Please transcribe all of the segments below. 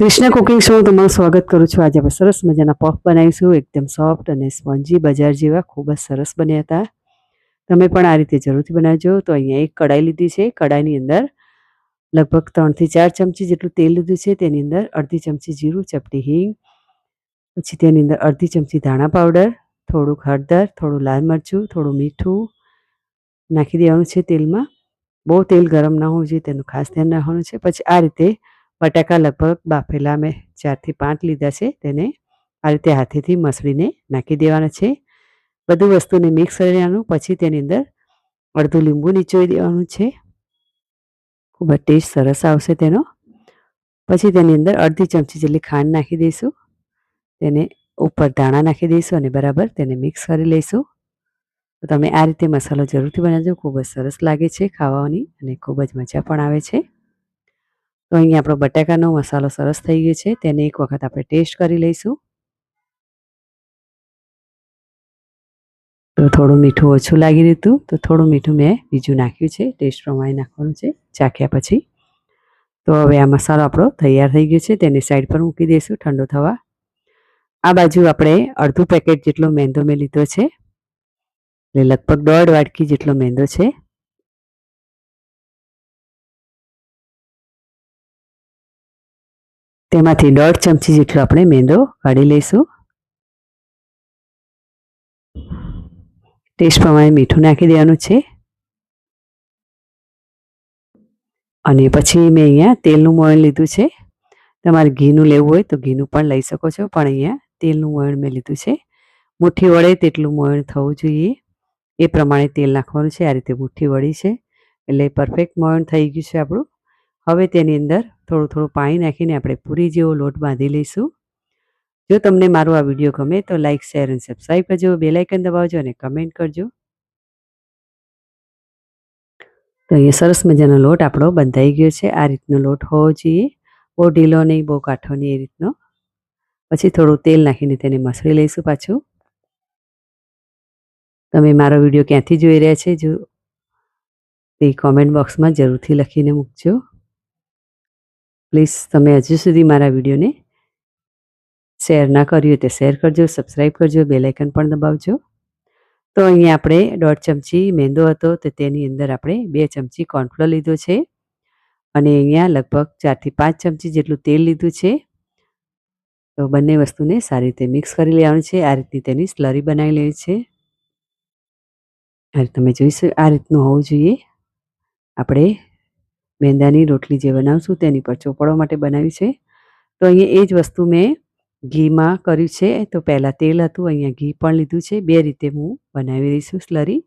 Krishna cooking શોમાં તમારું સ્વાગત કરું છું. આજે આપણે સરસ મજાના પફ બનાવીશું. એકદમ સોફ્ટ અને સ્પોન્જી બજાર જેવા ખૂબ જ સરસ બન્યા હતા. તમે પણ આ રીતે જરૂરથી બનાવજો. તો અહીંયા એક કડાઈ લીધી છે. કડાઈની અંદર લગભગ 3 થી 4 ચમચી જેટલું તેલ લીધું છે. તેની અંદર અડધી ચમચી જીરું, ચપટી હિંગ, પછી તેની અંદર અડધી ચમચી ધાણા પાવડર, થોડુંક હળદર, થોડું લાલ મરચું, થોડું મીઠું નાખી દેવાનું છે તેલમાં. બહુ તેલ ગરમ ના હોવું જોઈએ તેનું ખાસ ધ્યાન રાખવાનું છે. પછી આ રીતે બટાકા લગભગ બાફેલા મેં 4 થી 5 લીધા છે. તેને આ રીતે હાથેથી મસળીને નાખી દેવાના છે. બધું વસ્તુને મિક્સ કરી દેવાનું. પછી તેની અંદર અડધું લીંબુ નીચોવી દેવાનું છે. ખૂબ જ ટેસ્ટ સરસ આવશે તેનો. પછી તેની અંદર અડધી ચમચી જેટલી ખાંડ નાખી દઈશું. તેને ઉપર ધાણા નાખી દઈશું અને બરાબર તેને મિક્સ કરી લઈશું. તો તમે આ રીતે મસાલો જરૂરથી બનાવજો. ખૂબ જ સરસ લાગે છે ખાવાની અને ખૂબ જ મજા પણ આવે છે. તો અહીંયા આપણો બટાકાનો મસાલો સરસ થઈ ગયો છે. તેને એક વખત આપણે ટેસ્ટ કરી લઈશું. તો થોડું મીઠું ઓછું લાગી રહ્યું હતું તો થોડું મીઠું મેં બીજું નાખ્યું છે. ટેસ્ટ પ્રમાણે નાખવાનું છે ચાખ્યા પછી. તો હવે આ મસાલો આપણો તૈયાર થઈ ગયો છે. તેને સાઈડ પર મૂકી દઈશું ઠંડો થવા. આ બાજુ આપણે અડધું પેકેટ જેટલો મેંદો મેં લીધો છે. એટલે લગભગ 1.5 વાટકી જેટલો મેંદો છે. તેમાંથી 1.5 ચમચી જેટલો આપણે મેંદો કાઢી લઈશું. ટેસ્ટ પ્રમાણે મીઠું નાખી દેવાનું છે. અને પછી મેં અહીંયા તેલનું મોયણ લીધું છે. તમારે ઘીનું લેવું હોય તો ઘીનું પણ લઈ શકો છો, પણ અહીંયા તેલનું મોયણ મેં લીધું છે. મુઠ્ઠી વળે તેટલું મોયણ થવું જોઈએ એ પ્રમાણે તેલ નાખવાનું છે. આ રીતે મુઠ્ઠી વળી છે એટલે પરફેક્ટ મોયણ થઈ ગયું છે આપણું. હવે તેની અંદર થોડું થોડું પાણી નાખીને આપણે પૂરી જેવો લોટ બાંધી લઈશું. જો તમને મારો આ વિડીયો ગમે તો લાઇક, શેર અને સબસ્ક્રાઈબ કરજો. બેલ આઇકન દબાવજો અને કમેન્ટ કરજો. તો અહીંયા સરસ મજાનો લોટ આપણો બંધાઈ ગયો છે. આ રીતનો લોટ હોવો જોઈએ. બહુ ઢીલો નહીં, બહુ કાઠો નહીં, એ રીતનો. પછી થોડું તેલ નાખીને તેને મસળી લઈશું પાછું. તમે મારો વિડીયો ક્યાંથી જોઈ રહ્યા છે જો તે કોમેન્ટ બોક્સમાં જરૂરથી લખીને મૂકજો. પ્લીઝ તમે હજુ સુધી મારા વિડીયોને શેર ના કર્યું હોય તો શેર કરજો, સબસ્ક્રાઈબ કરજો, બેલ આઇકન પણ દબાવજો. તો અહીંયા આપણે 1.5 ચમચી મેંદો હતો તો તેની અંદર આપણે 2 ચમચી કોર્નફ્લોર લીધો છે અને અહીંયા લગભગ 4 થી 5 ચમચી જેટલું તેલ લીધું છે. તો બંને વસ્તુને સારી રીતે મિક્સ કરી લેવાનું છે. આ રીતની તેની સ્લરી બનાવી લેવી છે. આ રીતે તમે જોઈશું આ રીતનું હોવું જોઈએ. આપણે મેંદાની રોટલી જે બનાવશું તેની પર ચોપડવા માટે બનાવી છે. તો અહીંયા એ જ વસ્તુ મેં ઘીમાં કર્યું છે. તો પહેલાં તેલ હતું, અહીંયા ઘી પણ લીધું છે. 2 રીતે હું બનાવી દઈશું સ્લરી.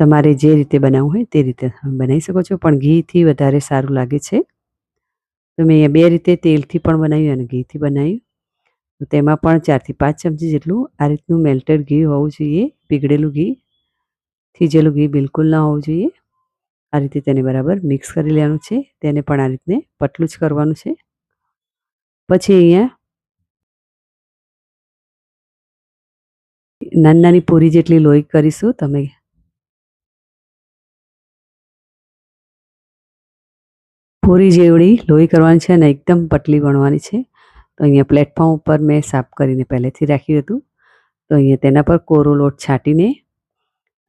તમારે જે રીતે બનાવવું હોય તે રીતે બનાવી શકો છો, પણ ઘીથી વધારે સારું લાગે છે. તો મેં અહીંયા 2 રીતે તેલથી પણ બનાવ્યું અને ઘીથી બનાવ્યું. તો તેમાં પણ 4 થી 5 ચમચી જેટલું આ રીતનું મેલ્ટેડ ઘી હોવું જોઈએ. પીગળેલું ઘી, થીજેલું ઘી બિલકુલ ના હોવું જોઈએ. આ રીતે તેને બરાબર મિક્સ કરી લેવાનું છે. તેને પણ આ રીતે પતલું જ કરવાનું છે. પછી અહીંયા નાની નાની પૂરી જેટલી લોહી કરીશું. તમે પૂરી જેવડી લોહી કરવાની છે અને એકદમ પતલી વણવાની છે. તો અહીંયા પ્લેટફોર્મ ઉપર મેં સાફ કરીને પહેલેથી રાખ્યું હતું. તો અહીંયા તેના પર કોરો લોટ છાંટીને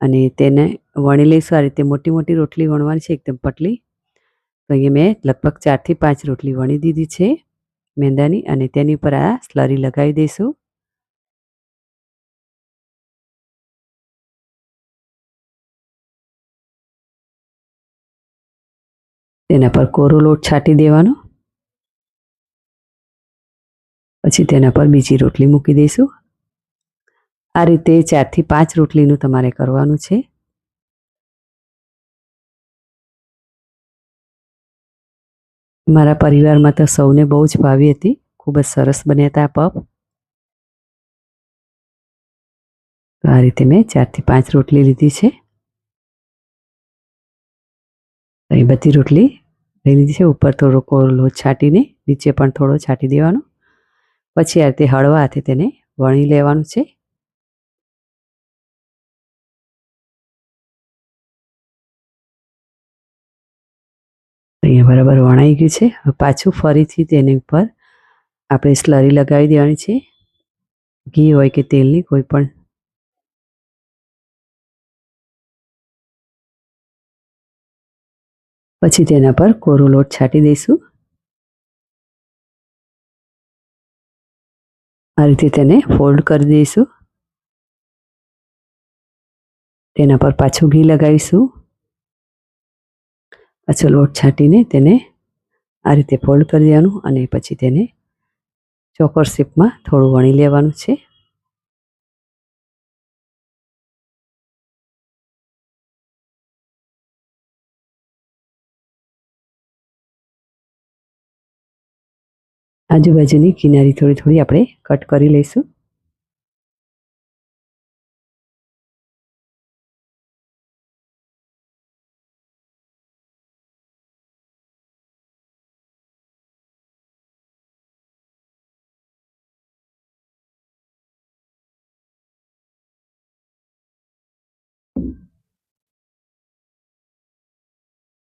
અને તેને વણી લઈશું. આ રીતે મોટી મોટી રોટલી વણવાની છે, એકદમ પતલી. તો અહીંયા મેં લગભગ 4 થી 5 રોટલી વણી દીધી છે મેંદાની અને તેની ઉપર આ સ્લરી લગાવી દઈશું. તેના પર કોરો લોટ છાંટી દેવાનો. પછી તેના પર બીજી રોટલી મૂકી દઈશું. આ રીતે 4 થી 5 રોટલીનું તમારે કરવાનું છે. મારા પરિવારમાં તો સૌને બહુ જ ભાવી હતી. ખૂબ જ સરસ બન્યા હતા પફ. તો આ રીતે મેં 4 થી 5 રોટલી લીધી છે. એ બધી રોટલી લઈ લીધી છે. ઉપર થોડો કોરો લોટ છાંટીને નીચે પણ થોડો છાંટી દેવાનો. પછી આ રીતે હળવા હાથે તેને વણી લેવાનું છે. અહીંયા બરાબર વણાઈ ગયું છે. હવે પાછું ફરીથી તેની ઉપર આપણે સ્લરી લગાવી દેવાની છે, ઘી હોય કે તેલની કોઈ પણ. પછી તેના પર કોરો લોટ છાંટી દઈશું. આ રીતે તેને ફોલ્ડ કરી દઈશું. તેના પર પાછું ઘી લગાવીશું. પાછો લોટ છાંટીને તેને આ રીતે ફોલ્ડ કરી દેવાનું અને પછી તેને ચોકોર શેપમાં થોડું વણી લેવાનું છે. આજુબાજુની કિનારી થોડી થોડી આપણે કટ કરી લઈશું.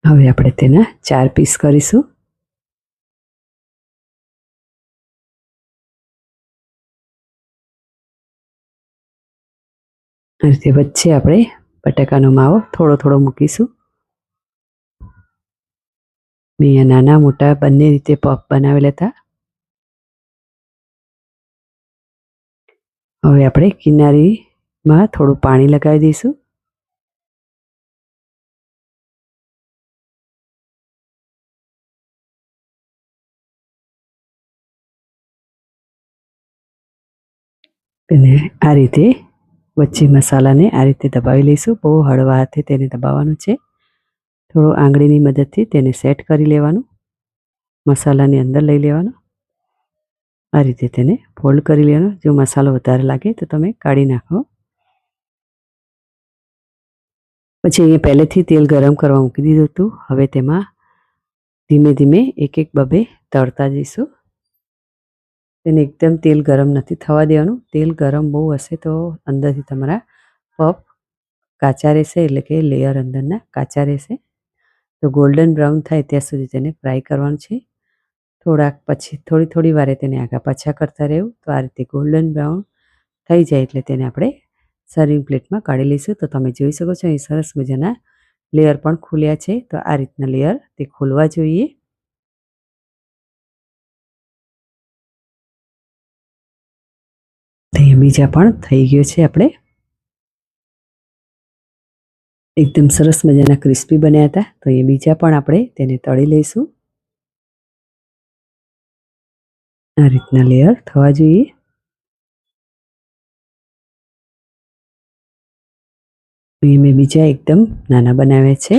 હવે આપણે તેના 4 પીસ કરીશું. આ રીતે વચ્ચે આપણે બટાકાનો માવો થોડો થોડો મૂકીશું. મેં અહીંયા નાના મોટા બંને રીતે પફ બનાવેલા હતા. હવે આપણે કિનારીમાં થોડું પાણી લગાવી દઈશું. અને આ રીતે વચ્ચે મસાલાને આ રીતે દબાવી લઈશું. બહુ હળવા હાથે તેને દબાવવાનું છે. થોડું આંગળીની મદદથી તેને સેટ કરી લેવાનું. મસાલાની અંદર લઈ લેવાનો. આ રીતે તેને ફોલ્ડ કરી લેવાનો. જો મસાલો વધારે લાગે તો તમે કાઢી નાખો. પછી અહીંયા પહેલેથી તેલ ગરમ કરવા મૂકી દીધું હતું. હવે તેમાં ધીમે ધીમે એક એક બબે તળતા જઈશું. તેને એકદમ તેલ ગરમ નથી થવા દેવાનું. તેલ ગરમ બહુ હશે તો અંદરથી તમારા પફ કાચા રહેશે, એટલે કે લેયર અંદરના કાચા રહેશે. તો ગોલ્ડન બ્રાઉન થાય ત્યાં સુધી તેને ફ્રાય કરવાનું છે. થોડાક પછી થોડી વારે તેને આગા પાછા કરતા રહેવું. તો આ રીતે ગોલ્ડન બ્રાઉન થઈ જાય એટલે તેને આપણે સર્વિંગ પ્લેટમાં કાઢી લઈશું. તો તમે જોઈ શકો છો અહીં સરસ મજાના લેયર પણ ખુલ્યા છે. તો આ રીતના લેયર તે ખોલવા જોઈએ. અહીંયા બીજા પણ થઈ ગયો છે. આપણે એકદમ સરસ મજાના ક્રિસ્પી બન્યા હતા. તો અહીંયા બીજા પણ આપણે તેને તળી લઈશું. આ રીતના લેયર થવા જોઈએ. મેં બીજા એકદમ નાના બનાવ્યા છે.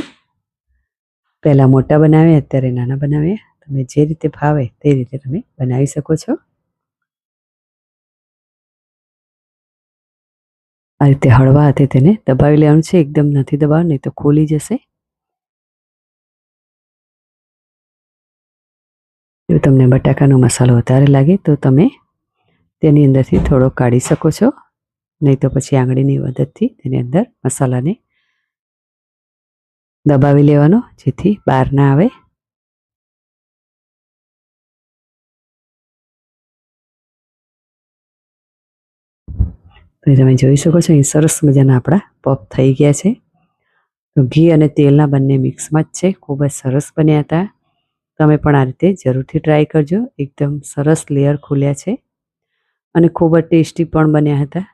પહેલા મોટા બનાવ્યા, અત્યારે નાના બનાવ્યા. તમે જે રીતે ભાવે તે રીતે તમે બનાવી શકો છો. આ રીતે હળવા હાથે તેને દબાવી લેવાનું છે. એકદમ નથી દબાવવાનું, નહીં તો ખોલી જશે. જો તમને બટાકાનો મસાલો વધારે લાગે તો તમે તેની અંદરથી થોડો કાઢી શકો છો, નહીં તો પછી આંગળીની મદદથી તેની અંદર મસાલાને દબાવી લેવાનો જેથી બહાર ના આવે. તો તમે જોઈ શકો છો અહીં સરસ મજાના આપણા પફ થઈ ગયા છે. તો ઘી અને તેલના બંને મિક્સમાં જ છે. ખૂબ જ સરસ બન્યા હતા. તમે પણ આ રીતે જરૂરથી ટ્રાય કરજો. એકદમ સરસ લેયર ખુલ્યા છે અને ખૂબ જ ટેસ્ટી પણ બન્યા હતા.